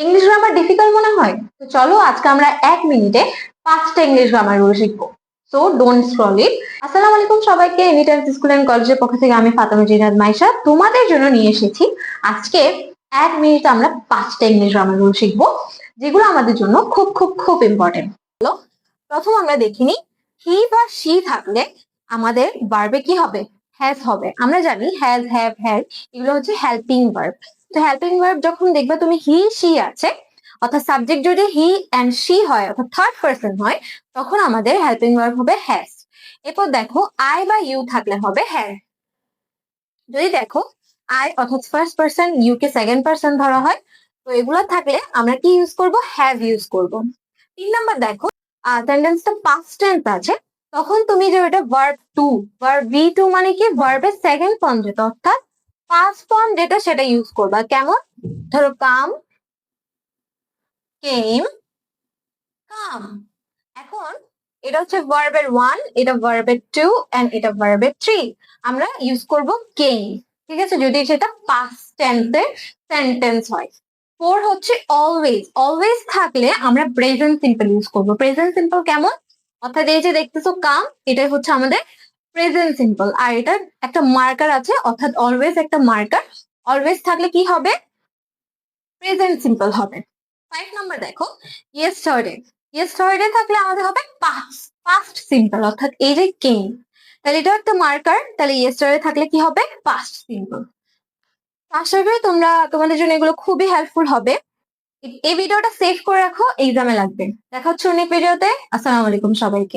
English grammar difficult মনে হয়? তো চলো আজকে আমরা 1 মিনিটে 5টা ইংলিশ গ্রামার রুল শিখবো। সো ডোন্ট স্ক্রল ইট। আসসালামু আলাইকুম সবাইকে, এনিটাইম স্কুল এন্ড কলেজের পক্ষ থেকে আমি ফাতেমা জিনাত মাইশা তোমাদের জন্য নিয়ে এসেছি আজকে 1 মিনিটে আমরা 5টা ইংলিশ গ্রামার রুল শিখবো, যেগুলো আমাদের জন্য খুব খুব খুব ইম্পর্টেন্ট। প্রথম আমরা দেখিনি হি বা শি থাকলে আমাদের ভার্বে কি হবে? হ্যাজ হবে। আমরা জানি হ্যাজ, হ্যাভ, হ্যাড এগুলো হচ্ছে হেল্পিং ভার্ব। তো হেল্পিং ভার্ব যখন দেখবে তুমি হি শি আছে, অর্থাৎ সাবজেক্ট যদি হি অ্যান্ড শি হয় অর্থাৎ থার্ড পার্সন হয়, তখন আমাদের হেল্পিং ভার্ব হবে হ্যাজ। এরপর দেখো আই বা ইউ থাকলে হবে হ্যাভ। যদি দেখো আই অর্থাৎ ফার্স্ট পার্সন, ইউ কে সেকেন্ড পার্সন ধরা হয়, তো এগুলো থাকলে আমরা কি ইউজ করব? হ্যাভ ইউজ করব। 3 নাম্বার দেখো সেন্টেন্সটা পাস্ট টেন্স আছে, তখন তুমি যে এটা verb two, verb V two মানে কি ভার্বের সেকেন্ড ফর্ম যেটা অর্থাৎ পাস্ট ফর্ম যেটা সেটা ইউজ করবা। কেমন? ধরো কাম, কেম, কাম। এখন এটা হচ্ছে ভার্বের 1, এটা ভার্বের 2 এন্ড এটা ভার্বের 3। আমরা ইউজ করব কেম, ঠিক আছে, যদি সেটা পাস্ট টেন্সের সেন্টেন্স হয়। 4 হচ্ছে অলওয়েজ। অলওয়েজ থাকলে আমরা প্রেজেন্ট সিম্পল ইউজ করব। প্রেজেন্ট সিম্পল কেমন? অর্থাৎ এই যে দেখতেছো কাম, এটাই হচ্ছে আমাদের প্রেজেন্ট সিম্পল, আর এটার একটা মার্কার আছে অর্থাৎ অলওয়েজ একটা মার্কার। অলওয়েজ থাকলে কি হবে? প্রেজেন্ট সিম্পল হবে। 5 নাম্বার দেখো ইয়েস্টারডে। ইয়েস্টারডে থাকলে আমাদের হবে পাস্ট, পাস্ট সিম্পল, অর্থাৎ এই যে কেম, তাহলে এটা একটা মার্কার, তাহলে ইয়েস্টারডে থাকলে কি হবে? Past simple. আশা করি তোমাদের জন্য এগুলো খুবই হেল্পফুল হবে। এই ভিডিওটা সেভ করে রাখো, এক্সামে লাগবে। দেখা হচ্ছে অনেক ভিডিওতে। আসসালামু আলাইকুম সবাইকে।